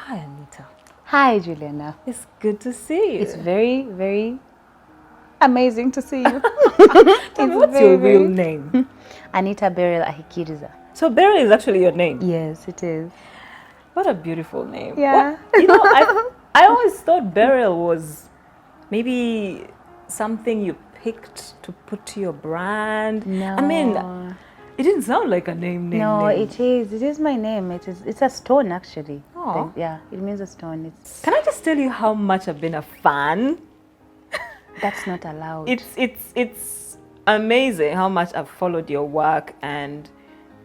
Hi, Anita. Hi, Juliana. It's good to see you. It's very, very amazing to see you. Tell me, what's your real name? Anita Beryl Ahikiriza. So Beryl is actually your name? Yes, it is. What a beautiful name. Yeah. I always thought Beryl was maybe something you picked to put to your brand. No. I mean, it didn't sound like a name. No, it is. It is my name. It's a stone, actually. Aw. Yeah, it means a stone. Can I just tell you how much I've been a fan? That's not allowed. It's amazing how much I've followed your work and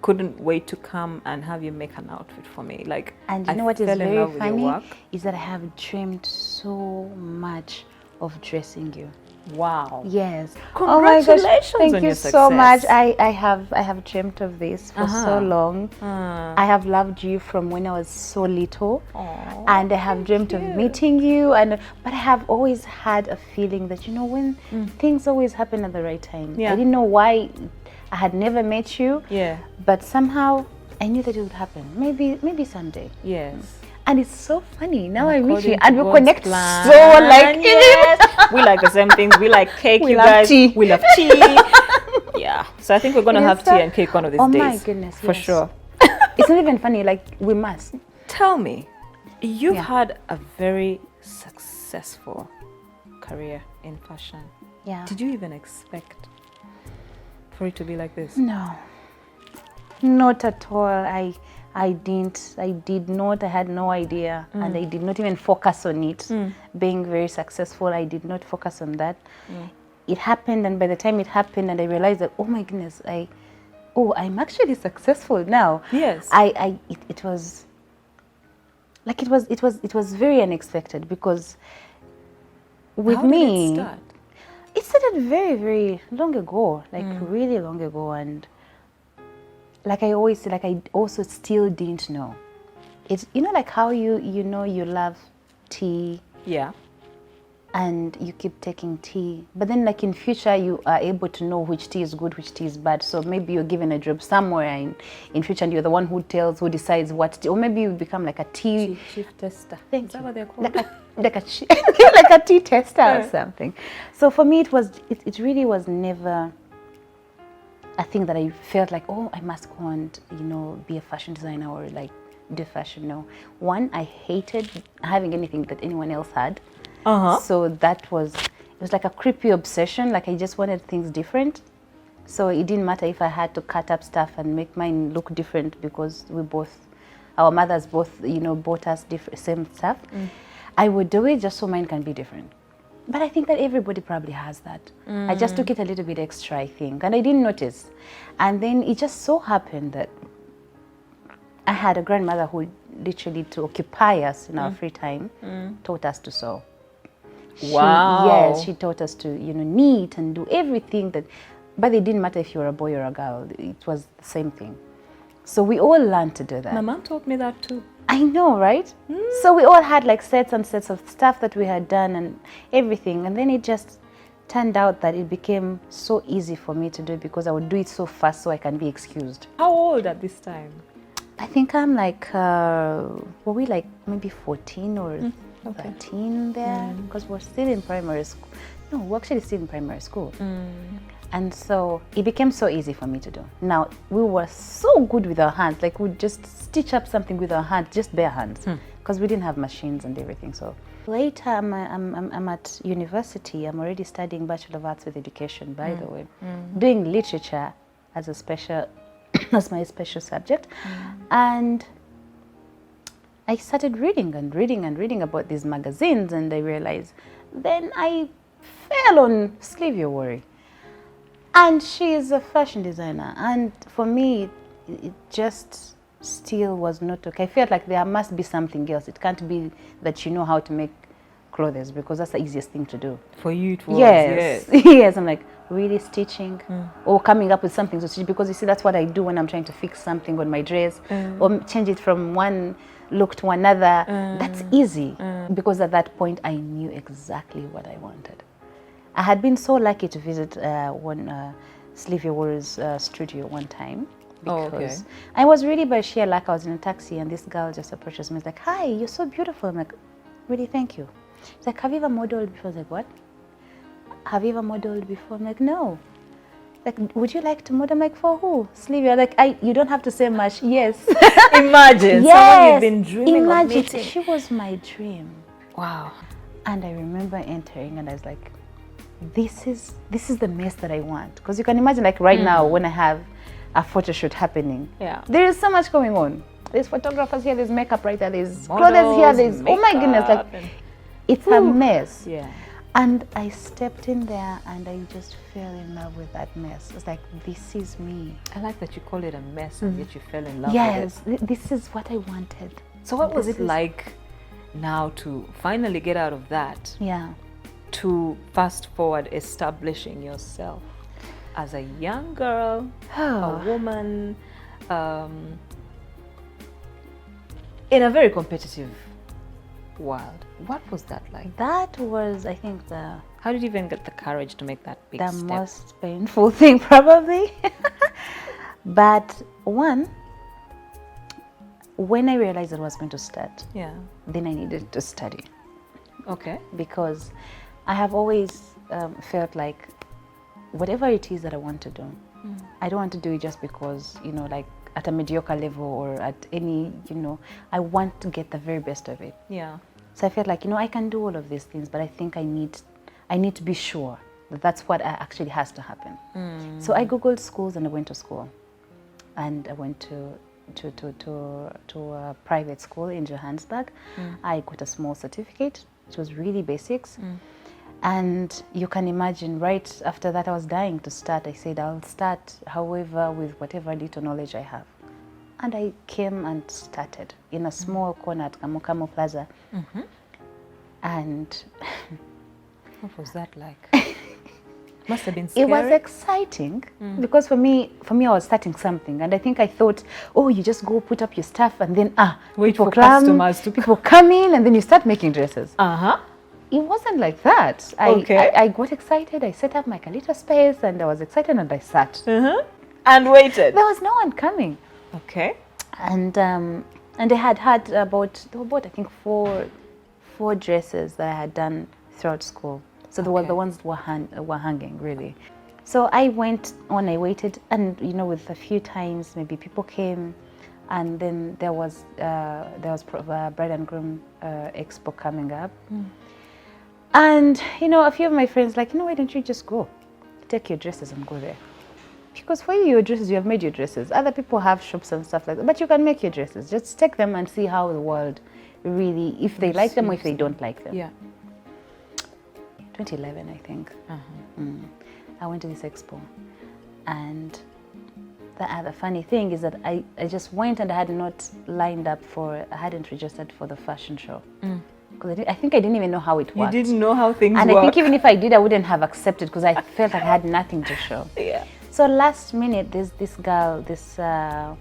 couldn't wait to come and have you make an outfit for me. Like, And you know what is very funny is that I have dreamed so much of dressing you. Wow. Yes. Congratulations oh my gosh. Thank on you your so much. success. I have dreamt of this for so long. I have loved you from when I was so little. Aww, and I have dreamt of meeting you, but I have always had a feeling that, you know, when things always happen at the right time. Yeah. I didn't know why I had never met you. Yeah. But somehow I knew that it would happen. Maybe someday. Yes. And it's so funny. Now I meet you According and to we God's connect plan. so like Yes. We like the same things. We like cake, We you love guys. tea. We love tea. Yeah. So I think we're gonna have tea and cake one of these Oh days. my goodness. For yes. sure. It's not even funny, like we must. Tell me, you've Yeah. had a very successful career in fashion. Yeah. Did you even expect for it to be like this? No. Not at all. I did not. I had no idea, and I did not even focus on it. Being very successful, I did not focus on that. It happened, and by the time it happened, and I realized that, oh my goodness, I'm actually successful now. Yes. It was like it was very unexpected because with How did me, it start? it started very, very long ago, like really long ago, and like I always say, like I also still didn't know. It's, you know, like how you know you love tea Yeah. and you keep taking tea, but then like in future you are able to know which tea is good, which tea is bad. So maybe you're given a job somewhere in future and you're the one who decides what tea, or maybe you become like a tea Chief tester. Thank Is that you. what they're called? like a tea tester or something. So for me, it really was never a thing that I felt like, oh, I must go and, you know, be a fashion designer or like do fashion. No. One, I hated having anything that anyone else had. So it was like a creepy obsession. Like I just wanted things different. So it didn't matter if I had to cut up stuff and make mine look different because our mothers both, you know, bought us same stuff. I would do it just so mine can be different. But I think that everybody probably has that. I just took it a little bit extra, I think, and I didn't notice. And then it just so happened that I had a grandmother who literally, to occupy us in our free time, taught us to sew. Wow. Yes, she taught us to, you know, knit and do everything that, but it didn't matter if you were a boy or a girl. It was the same thing. So we all learned to do that. My mom taught me that too. I know, right? So we all had like sets and sets of stuff that we had done and everything. And then it just turned out that it became so easy for me to do because I would do it so fast so I can be excused. How old at this time? I think I'm like, were we like maybe 14 or 13 there? Because we're still in primary school. No, we're actually still in primary school. And so it became so easy for me to do. Now, we were so good with our hands. Like we'd just stitch up something with our hands, just bare hands. Because we didn't have machines and everything. So later, I'm at university. I'm already studying Bachelor of Arts with Education, by the way. Doing literature as a special, as my special subject. And I started reading and reading and reading about these magazines. And I realized, then I fell on Sleeve Your Worry. And she is a fashion designer, and for me, it just still was not okay. I felt like there must be something else. It can't be that you know how to make clothes because that's the easiest thing to do. For you it was. Yes. Yes, I'm like, really stitching or coming up with something to stitch, because you see, that's what I do when I'm trying to fix something on my dress or change it from one look to another. That's easy because at that point I knew exactly what I wanted. I had been so lucky to visit one Sleeve Your Worry's studio one time, Oh, okay. because I was really by sheer luck. I was in a taxi and this girl just approaches me. It's like, "Hi, you're so beautiful." I'm like, "Really, thank you." She's like, "Have you ever modeled before?" I was like, "What? Have you ever modeled before?" I'm like, "No." Like, "Would you like to model?" I'm like, "For who?" Sylvia. Like, you don't have to say much. Yes. Imagine someone you've been dreaming of meeting. She was my dream. Wow. And I remember entering and I was like, this is the mess that I want. Because you can imagine, like right now when I have a photo shoot happening, Yeah. there is so much going on. There's photographers here, there's makeup right there, there's clothes here, there's, oh my goodness, like it's a mess. Yeah. And I stepped in there and I just fell in love with that mess. It's like, this is me. I like that you call it a mess and yet you fell in love Yes, with it. this is what I wanted. So what was it like now to finally get out of that? Yeah. To fast forward establishing yourself as a young girl, a woman, in a very competitive world. What was that like? That was, I think, how did you even get the courage to make that big step? The most painful thing, probably. But one, when I realized that I was going to start, then I needed to study. Okay. Because I have always felt like whatever it is that I want to do, I don't want to do it just because, you know, like at a mediocre level or at any, you know, I want to get the very best of it. Yeah. So I felt like, you know, I can do all of these things, but I think I need to be sure that that's what actually has to happen. So I Googled schools and I went to school. And I went to a private school in Johannesburg. I got a small certificate, which was really basics. And you can imagine, right after that, I was dying to start. I said, I'll start, however, with whatever little knowledge I have. And I came and started in a small corner at Kamukamo Plaza. And what was that like? Must have been scary. It was exciting because for me, I was starting something, and I think I thought, oh, you just go put up your stuff, and then wait for customers to people come in, and then you start making dresses. It wasn't like that. I got excited. I set up my little space, and I was excited, and I sat and waited. There was no one coming. Okay. And they had about I think four dresses that I had done throughout school. So there were the ones that were hanging, really. So I went on, I waited, and you know, with a few times, maybe people came, and then there was bride and groom expo coming up. And, you know, a few of my friends like, you know, why don't you just go? Take your dresses and go there. Because for you, your dresses, you have made your dresses. Other people have shops and stuff like that, but you can make your dresses. Just take them and see how the world really, if they like them or if they don't like them. Yeah. 2011, I think. I went to this expo, and the funny thing is that I just went and I had not I hadn't registered for the fashion show. Because I think I didn't even know how it worked. You didn't know how things work. And I think even if I did, I wouldn't have accepted because I felt like I had nothing to show. Yeah. So last minute, there's this girl, what's her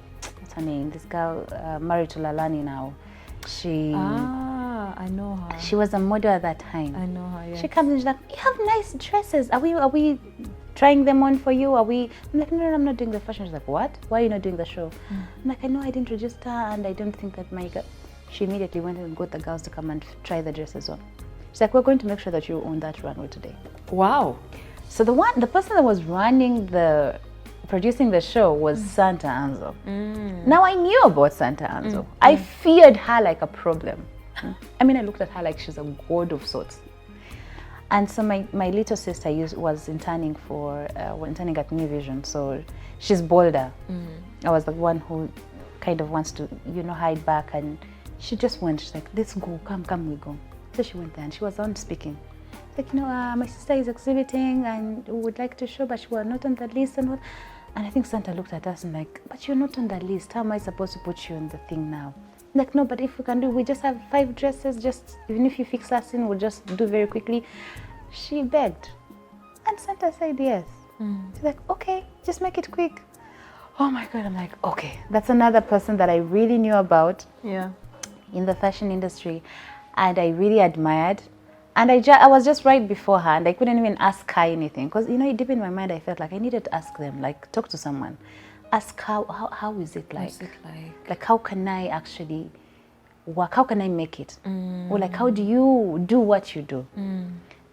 name? This girl married to Lalani now. I know her. She was a model at that time. I know her, yes. She comes and she's like, you have nice dresses. Are we trying them on for you? I'm like, no, I'm not doing the fashion. She's like, what? Why are you not doing the show? I'm like, I know I didn't register and I don't think that my girl. She immediately went and got the girls to come and try the dresses on. She's like, we're going to make sure that you own that runway today. Wow. So the person that was producing the show was Santa Anzo. Now I knew about Santa Anzo. I feared her like a problem. I mean, I looked at her like she's a god of sorts. And so my little sister was interning at New Vision, so she's bolder. I was the one who kind of wants to, you know, hide back, and she just went. She's like, let's go, come, we go. So she went there and she was on speaking. Like, you know, my sister is exhibiting and would like to show, but she was not on the list and what. And I think Santa looked at us and like, but you're not on the list. How am I supposed to put you on the thing now? Like, no, but if we can do, we just have 5 dresses, just even if you fix us in, we'll just do very quickly. She begged. And Santa said yes. She's like, okay, just make it quick. Oh my God, I'm like, okay, that's another person that I really knew about in the fashion industry. And I really admired. And I was just right before her and I couldn't even ask her anything. Because, you know, deep in my mind, I felt like I needed to ask them, like talk to someone. ask how is it like? What's it like? Like, how can I actually work? How can I make it? Or like, how do you do what you do?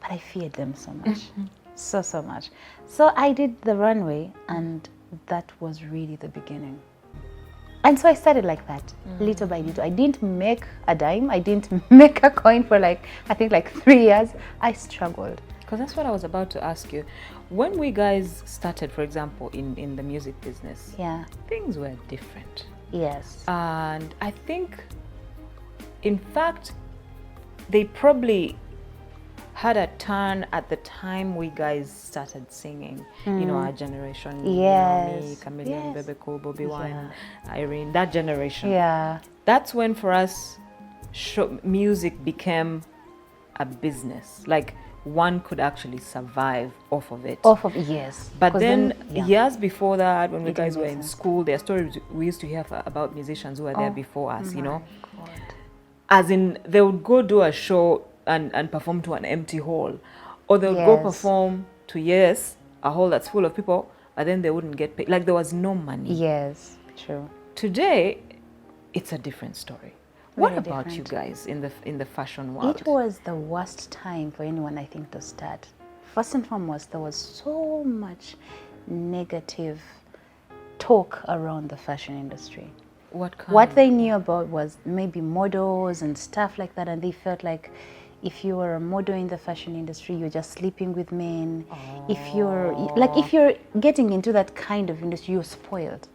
But I feared them so much, so much. So I did the runway, and that was really the beginning. And so I started like that, little by little. I didn't make a dime. I didn't make a coin for I think 3 years. I struggled. Because that's what I was about to ask you. When we guys started, for example, in the music business, Yeah. things were different. Yes. And I think, in fact, they probably had a turn at the time we guys started singing. You know, our generation. You know, me, Yes. Chameleon, Yes. Bebe Cool, Bobby Wine, Irene, that generation. Yeah. That's when for us, music became a business. Like, one could actually survive off of it. Yes. But 'Cause then, yeah. years before that, when we It guys didn't were make in sense. school, there are stories we used to hear about musicians who were there before us, you know. God. As in, they would go do a show and perform to an empty hall. Or they would go Yes. perform to, yes, a hall that's full of people, but then they wouldn't get paid. Like, there was no money. Yes. True. Today, it's a different story. What Very about you different. guys in the fashion world? It was the worst time for anyone, I think, to start. First and foremost, there was so much negative talk around the fashion industry. What kind? What they knew about was maybe models and stuff like that, and they felt like if you were a model in the fashion industry, you're just sleeping with men. If you're getting into that kind of industry, you're spoiled.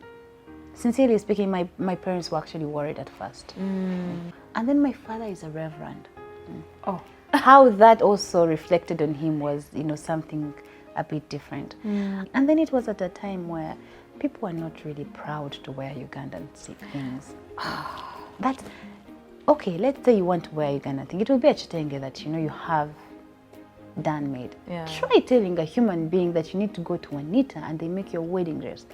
Sincerely speaking, my parents were actually worried at first. And then my father is a reverend. Oh. How that also reflected on him was, something a bit different. And then it was at a time where people were not really proud to wear Ugandan things. That's okay. Let's say you want to wear Ugandan thing. It will be a chitenge that you have done made. Yeah. Try telling a human being that you need to go to Anita and they make your wedding dress.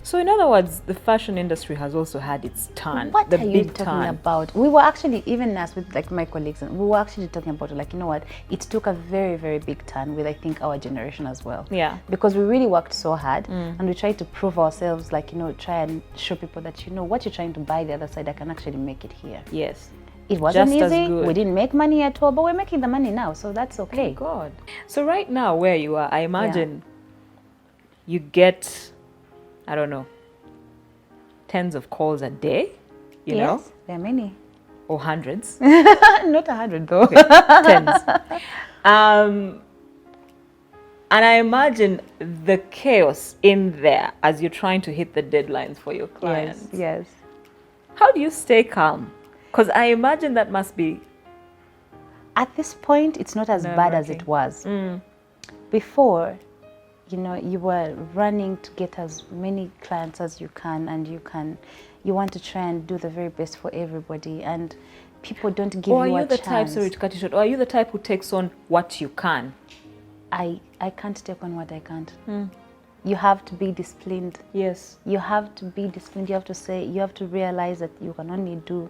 So in other words, the fashion industry has also had its turn. What the are you big talking turn. about? We were actually, even us with my colleagues, and we were actually talking about what? It took a very, very big turn with, I think, our generation as well. Yeah. Because we really worked so hard and we tried to prove ourselves, try and show people that, what you're trying to buy the other side, I can actually make it here. Yes. It wasn't Just as easy. good. We didn't make money at all, but we're making the money now, so that's okay. Thank God. So right now, where you are, I imagine you get, I don't know, tens of calls a day, you know, Yes, there are many. or hundreds, Not 100 though. tens. And I imagine the chaos in there as you're trying to hit the deadlines for your clients. Yes. How do you stay calm? Because I imagine that must be At this point, it's not as bad as it was. Before, you were running to get as many clients as you can, and you want to try and do the very best for everybody, and people don't give Or you are a you the chance. type, sorry to cut you short, or are you the type who takes on what you can? I can't take on what I can't. You have to be disciplined. Yes. You have to be disciplined. You have to realize that you can only do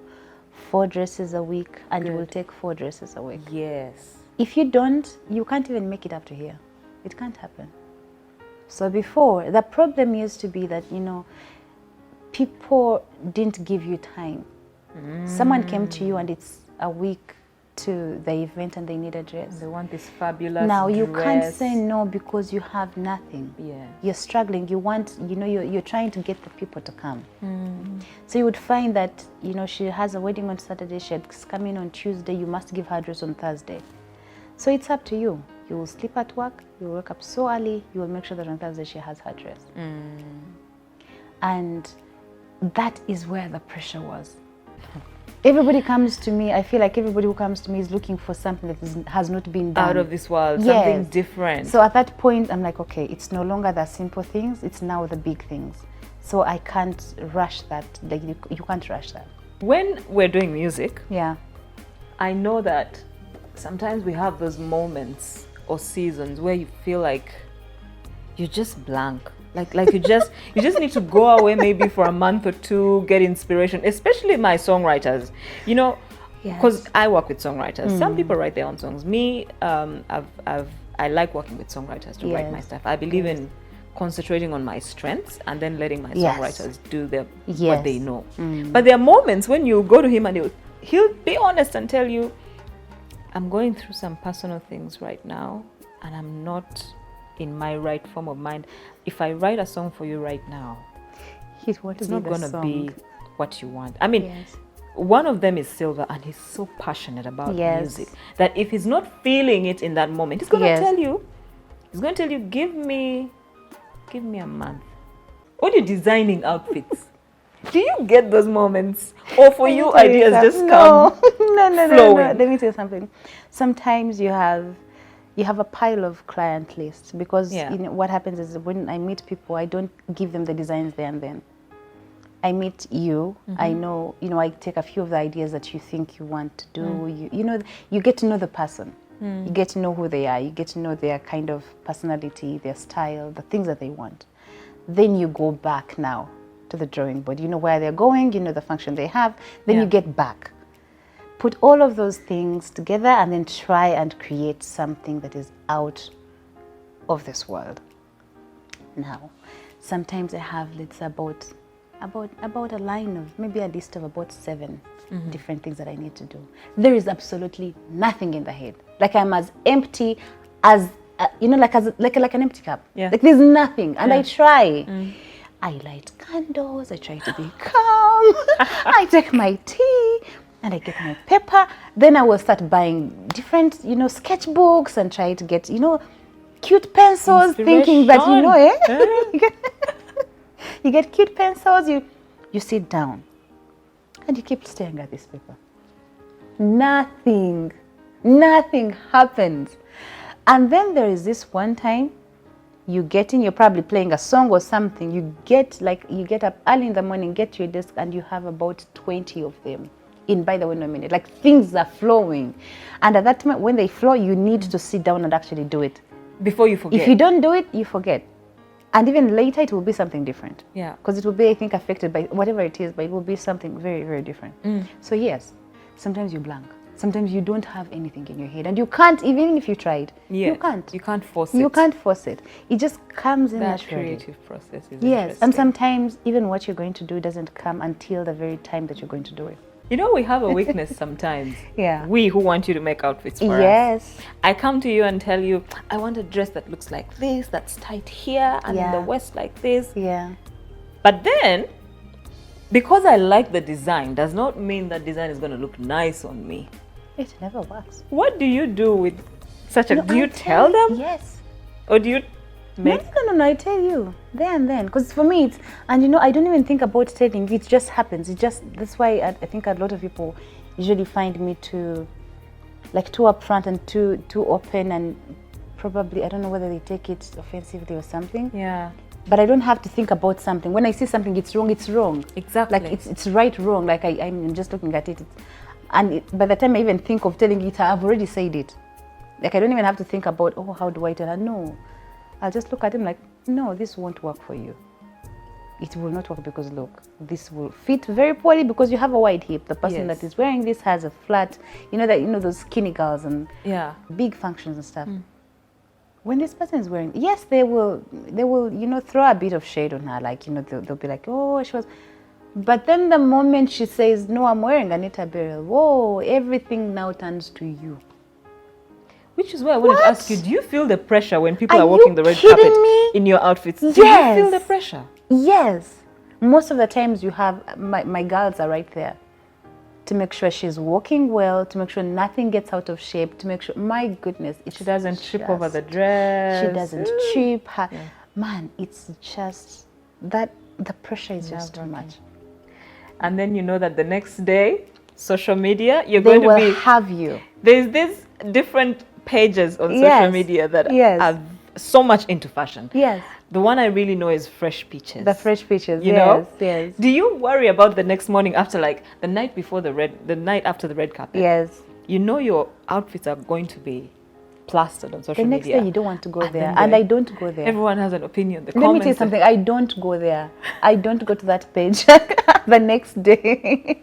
4 dresses a week, and you will take 4 dresses a week. Yes. If you don't, you can't even make it up to here. It can't happen. So before, the problem used to be that, people didn't give you time. Someone came to you and it's a week to the event and they need a dress. They want this fabulous Now you can't dress. say no because you have nothing. Yeah. You're struggling. You want, you're trying to get the people to come. So you would find that, she has a wedding on Saturday, she's coming on Tuesday, you must give her a dress on Thursday. So it's up to you. You will sleep at work, you will wake up so early, you will make sure that on Thursday she has her dress. And that is where the pressure was. Everybody comes to me, I feel like everybody who comes to me is looking for something that has not been done. Out of this world, Yes. something different. So at that point, I'm like, okay, it's no longer the simple things, it's now the big things. So I can't rush that, like you can't rush that. When we're doing music, Yeah. I know that sometimes we have those moments or seasons where you feel like you're just blank. Like you just need to go away maybe for a month or two, get inspiration, especially my songwriters. Because I work with songwriters. Some people write their own songs. Me, I like working with songwriters to write my stuff. I believe in concentrating on my strengths and then letting my Yes. songwriters do what Yes. they know. But there are moments when you go to him and he'll be honest and tell you, I'm going through some personal things right now and I'm not in my right form of mind. If I write a song for you right now, it's not going to be what you want. I mean, Yes. one of them is Silver, and he's so passionate about Yes. music that if he's not feeling it in that moment, he's going to Yes. tell you, give me a month. When you're designing outfits, do you get those moments? Or for you, ideas just come No. flowing? Let me tell you something. Sometimes you have a pile of client lists because Yeah. what happens is when I meet people, I don't give them the designs there and then. I meet you. I know, I take a few of the ideas that you think you want to do. You get to know the person. You get to know who they are. You get to know their kind of personality, their style, the things that they want. Then you go back now to the drawing board. You know where they're going. You know the function they have. Then you get back. Put all of those things together and then try and create something that is out of this world. Now, sometimes I have about a line of maybe a list of about 7 different things that I need to do. There is absolutely nothing in the head. Like I'm as empty as like an empty cup. Yeah. Like there's nothing, and I try. I light candles. I try to be calm. I take my tea and I get my paper. Then I will start buying different, sketchbooks and try to get, cute pencils, thinking that you get cute pencils, you sit down and you keep staring at this paper. Nothing happens. And then there is this one time you're probably playing a song or something, you get up early in the morning, get to your desk, and you have about 20 of them in, by the way, no minute. Like things are flowing. And at that time, when they flow, you need to sit down and actually do it. Before you forget. If you don't do it, you forget. And even later, it will be something different. Yeah. Because it will be, I think, affected by whatever it is, but it will be something very, very different. So yes, sometimes you blank. Sometimes you don't have anything in your head. And you can't, even if you tried, you can't. You can't force it. You can't force it. It just comes in that naturally. creative process is Yes, and interesting. sometimes even what you're going to do doesn't come until the very time that you're going to do it. We have a weakness sometimes. Yeah. We who want you to make outfits for us. Yes. I come to you and tell you, I want a dress that looks like this, that's tight here, and in the waist like this. Yeah. But then, because I like the design, does not mean that design is going to look nice on me. It never works. What do you do with such a... No, do you I tell them? Yes. Or do you make... No, I tell you there and then, because for me and I don't even think about telling you, it just happens. That's why I think a lot of people usually find me too upfront and too open, and probably I don't know whether they take it offensively or something. Yeah. But I don't have to think about something. When I see something, it's wrong. Exactly. Like it's right, wrong. Like I'm just looking at it, by the time I even think of telling it, I've already said it. Like I don't even have to think about, how do I tell her? No, I'll just look at him like, no, this won't work for you. It will not work because look, this will fit very poorly because you have a wide hip. The person that is wearing this has a flat, those skinny girls and big functions and stuff. When this person is wearing, yes, they will, throw a bit of shade on her. Like, they'll be like, oh, she was. But then the moment she says, no, I'm wearing Anita Beryl, whoa, everything now turns to you. Which is why I wanted to ask you, do you feel the pressure when people Are are walking the red carpet me? in your outfits? Yes. Do you feel the pressure? Yes. Most of the times you have, my girls are right there to make sure she's walking well, to make sure nothing gets out of shape, to make sure, my goodness, She doesn't trip over the dress. She doesn't trip. Man, it's just that the pressure is just too much. And then you know that the next day, social media, They will have you. There's these different pages on social media that are so much into fashion. Yes. The one I really know is Fresh Peaches. The Fresh Peaches, you know? Yes. Do you worry about the next morning after, like, the night after the red carpet? Yes. You know your outfits are going to be plastered on social media. The next day you don't want to go there, and I don't go there. Everyone has an opinion. Let me tell you something. I don't go there. I don't go to that page. the next day.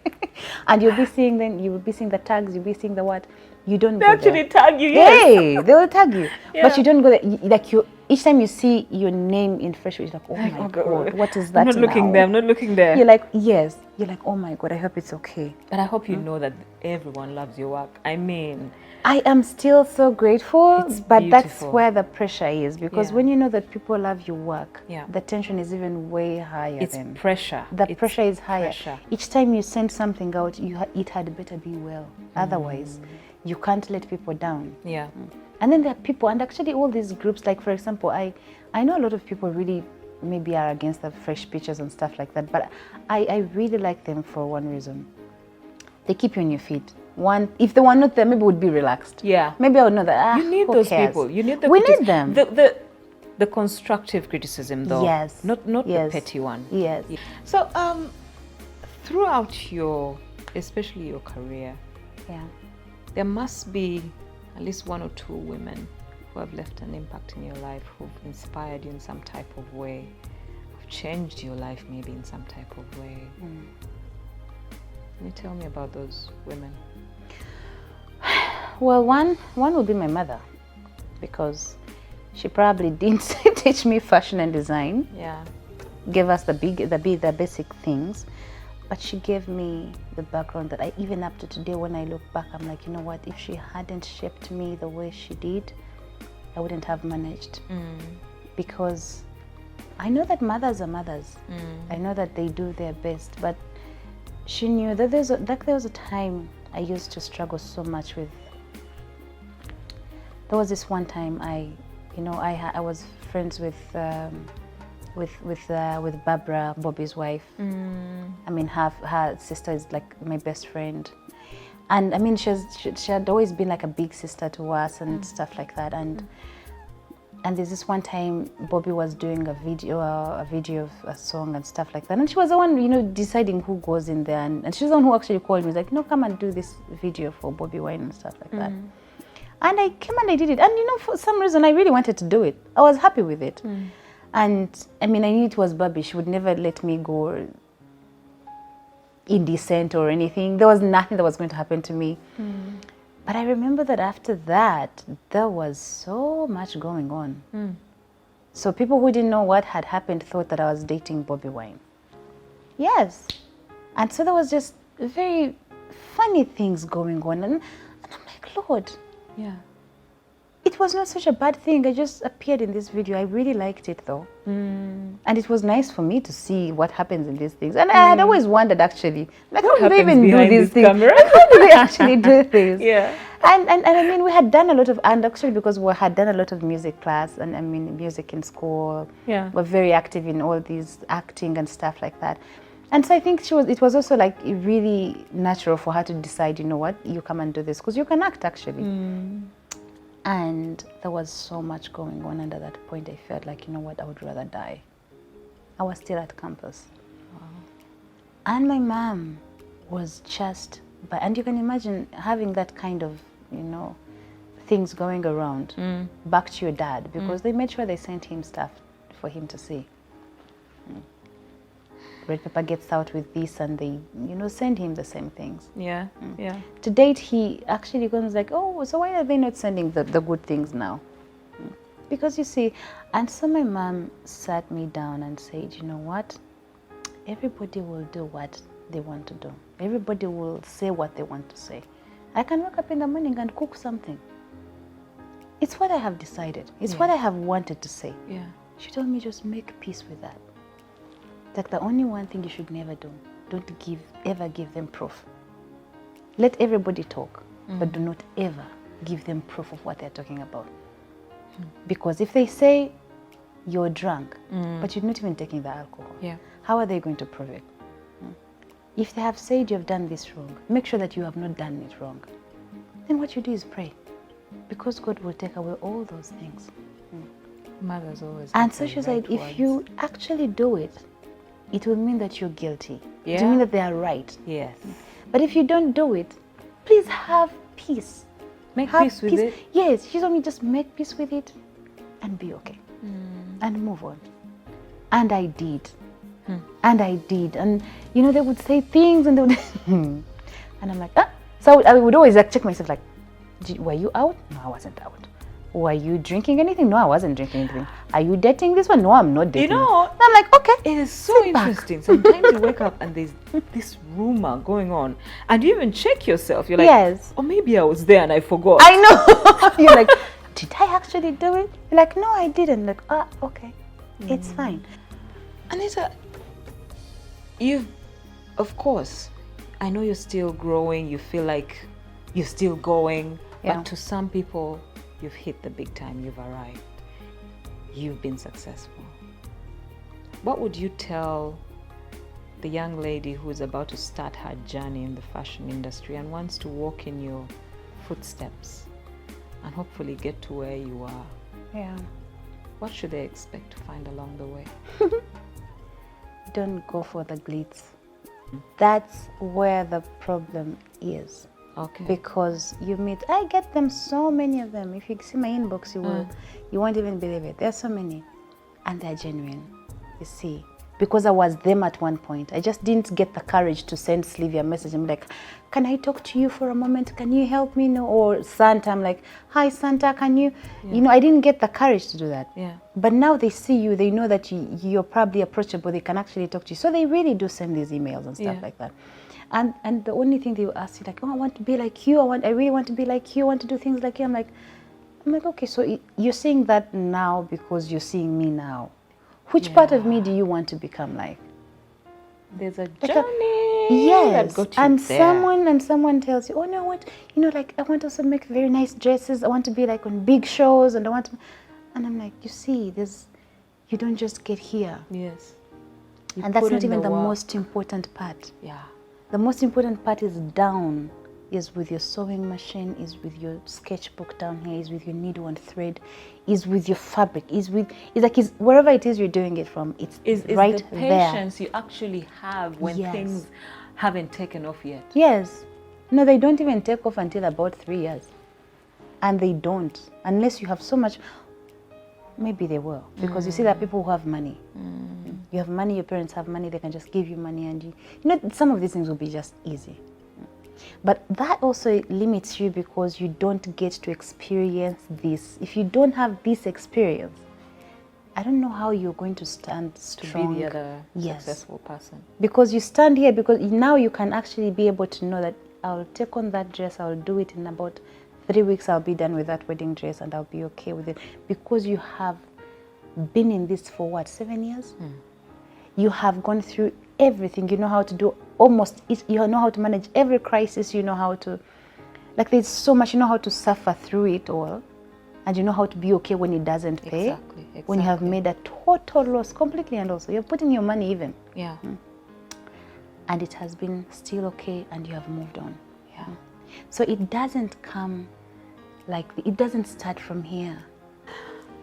And you'll be seeing the tags, you'll be seeing the what. You don't They go actually there. tag you, yes. Hey, they will tag you. Yeah. But you don't go there. Like each time you see your name in fresh, you're like, oh my God, what is that I'm not looking now? there, I'm not looking there. You're like, yes. You're like, oh my God, I hope it's okay. But I hope you know that everyone loves your work. I mean, I am still so grateful, It's but that's beautiful. where the pressure is, because Yeah. when you know that people love your work, Yeah. the tension is even way higher. it's then. pressure. The It's pressure is higher. pressure. Each time you send something out, it had better be well. Otherwise, you can't let people down. Yeah. And then there are people, and actually all these groups, like for example, I know a lot of people really maybe are against the fresh pictures and stuff like that, but I really like them for one reason. They keep you on your feet. One, if they were not there, maybe we'd be relaxed. Yeah. Maybe I would know that. You need who those cares? people. You need the We need them. The constructive criticism, though. Yes. Not Yes. the petty one. Yes. So throughout especially your career, Yeah. there must be at least one or two women who have left an impact in your life, who've inspired you in some type of way, who've changed your life maybe in some type of way. Can you tell me about those women? Well, one would be my mother, because she probably didn't teach me fashion and design. Yeah. Gave us the basic things, but she gave me the background that I, even up to today, when I look back, I'm like, you know what? If she hadn't shaped me the way she did, I wouldn't have managed. Because I know that mothers are mothers. I know that they do their best, but she knew that there was a time I used to struggle so much with. There was this one time I was friends with Barbara, Bobby's wife. I mean, her sister is like my best friend, and I mean, she had always been like a big sister to us and stuff like that. And there's this one time Bobby was doing a video of a song and stuff like that, and she was the one, deciding who goes in there, and she's the one who actually called me, like, no, come and do this video for Bobby Wine and stuff like that. And I came and I did it, and for some reason I really wanted to do it. I was happy with it, and I mean, I knew it was Bobby. She would never let me go indecent or anything. There was nothing that was going to happen to me. But I remember that after that, there was so much going on. So people who didn't know what had happened thought that I was dating Bobby Wine. Yes. And so there was just very funny things going on. And I'm like, Lord. Yeah. It was not such a bad thing. I just appeared in this video. I really liked it though. And it was nice for me to see what happens in these things. And I had always wondered, actually, like, how do they even do these things? How do they actually do this? Yeah. And I mean, we had done a lot of, and actually because we had done a lot of music class, and I mean, music in school. Yeah. We're very active in all these acting and stuff like that. And so I think it was also like really natural for her to decide, you know what, you come and do this, because you can act actually. And there was so much going on, and at that point I felt like, you know what, I would rather die. I was still at campus. Wow. And my mom was just, and you can imagine having that kind of, things going around back to your dad, because they made sure they sent him stuff for him to see. Red Pepper gets out with this, and they, send him the same things. Yeah, yeah. To date, he actually goes like, oh, so why are they not sending the good things now? Because you see, and so my mom sat me down and said, you know what? Everybody will do what they want to do. Everybody will say what they want to say. I can wake up in the morning and cook something. It's what I have decided. It's what I have wanted to say. Yeah. She told me, just make peace with that. Like, the only one thing you should never do, don't ever give them proof. Let everybody talk, but do not ever give them proof of what they're talking about. Because if they say you're drunk, but you're not even taking the alcohol, how are they going to prove it? If they have said you've done this wrong, make sure that you have not done it wrong. Then what you do is pray, because God will take away all those things. Mother's always. And so she said, if you actually do it, it will mean that you're guilty. Yeah. It will mean that they are right. Yes. But if you don't do it, please have peace. Make peace with it. Yes, she told me, just make peace with it and be okay. And move on. And I did. And I did. And, you know, they would say things and they would, and I'm like, ah. So I would always like check myself like, were you out? No, I wasn't out. Were you drinking anything? No, I wasn't drinking anything. Are you dating this one? No, I'm not dating. You know, and I'm like, okay. it is so interesting. Sometimes you wake up and there's this rumor going on, and you even check yourself. You're like, yes. Or maybe I was there and I forgot. I know. You're like, did I actually do it? You're like, no, I didn't. Like, okay, it's fine. Anita, of course, I know you're still growing. You feel like you're still going, but to some people, you've hit the big time. You've arrived. You've been successful. What would you tell the young lady who's about to start her journey in the fashion industry and wants to walk in your footsteps and hopefully get to where you are? Yeah. What should they expect to find along the way? Don't go for the glitz. That's where the problem is. Okay. Because I get them, so many of them. If you see my inbox, you won't even believe it. There's so many, and they're genuine. You see, because I was them at one point. I just didn't get the courage to send Sylvia a message. I'm like, can I talk to you for a moment? Can you help me? No. Or Santa, I'm like, hi Santa, can you? Yeah. You know, I didn't get the courage to do that. Yeah. But now they see you, they know that you're probably approachable. They can actually talk to you. So they really do send these emails and stuff like that. And the only thing they will ask you, like, oh, I want to be like you. I really want to be like you. I want to do things like you. I'm like, okay, so you're saying that now because you're seeing me now. Which part of me do you want to become like? There's a journey. Yes. That got you and there. someone tells you, oh no, I want, like I want also to make very nice dresses. I want to be like on big shows, and and I'm like, you see, you don't just get here. Yes. And that's not even the most important part. Yeah. The most important part is down, is with your sewing machine, is with your sketchbook down here, is with your needle and thread, is with your fabric, is wherever it is you're doing it from, it's right the there. patience you actually have when things haven't taken off yet. Yes. No, they don't even take off until about 3 years. And they don't, unless you have so much. Maybe they will, because you see that people who have money. You have money, your parents have money, they can just give you money, and you know, some of these things will be just easy. But that also limits you because you don't get to experience this. If you don't have this experience, I don't know how you're going to stand strong. To be the other successful person. Because you stand here, because now you can actually be able to know that I'll take on that dress, I'll do it in about 3 weeks, I'll be done with that wedding dress and I'll be okay with it. Because you have been in this for what, 7 years? You have gone through everything. You know how to do you know how to manage every crisis. You know how to, like, there's so much, you know how to suffer through it all. And you know how to be okay when it doesn't pay. Exactly. When you have made a total loss completely, and also you're putting your money even. Yeah. And it has been still okay, and you have moved on. Yeah. So it doesn't come it doesn't start from here.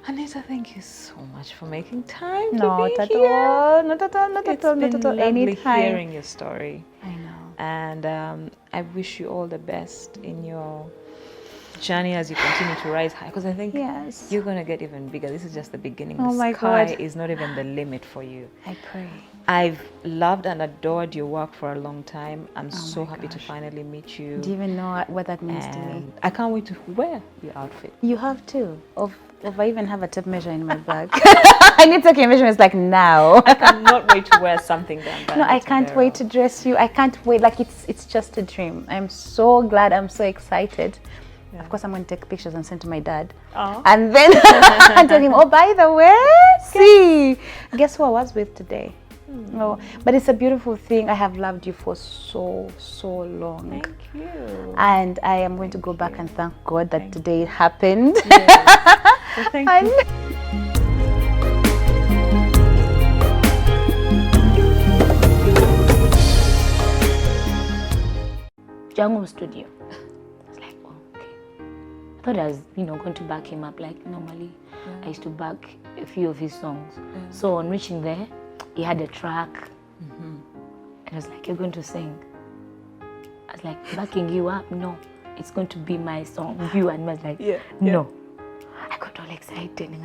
Anita, thank you so much for making time to Not be at here. all. Not at all. Not at all. Not at all. Anytime. Hearing your story. I know. And I wish you all the best in your journey as you continue to rise high, because I think you're going to get even bigger. This is just the beginning. The sky is not even the limit for you. I pray. I've loved and adored your work for a long time. I'm so happy to finally meet you. Do you even know what that means to me? I can't wait to wear your outfit. You have to. If I even have a tape measure in my bag. I need to take your measurements like now. I cannot wait to wear something done. No, I can't wait to dress you. I can't wait. Like, it's just a dream. I'm so glad. I'm so excited. Yeah. Of course, I'm going to take pictures and send to my dad. And then tell him, oh, by the way, see, guess who I was with today? Oh, but it's a beautiful thing. I have loved you for so long. Thank you. And I am going to go back and thank God that today it happened. Yes. Well, thank you. Jungle Studio. I was like, oh, okay. I thought I was, going to back him up like normally. I used to back a few of his songs. So on reaching there, he had a track. And I was like, you're going to sing? I was like, backing you up? No, it's going to be my song. You and me. I was like, no. I got all excited. And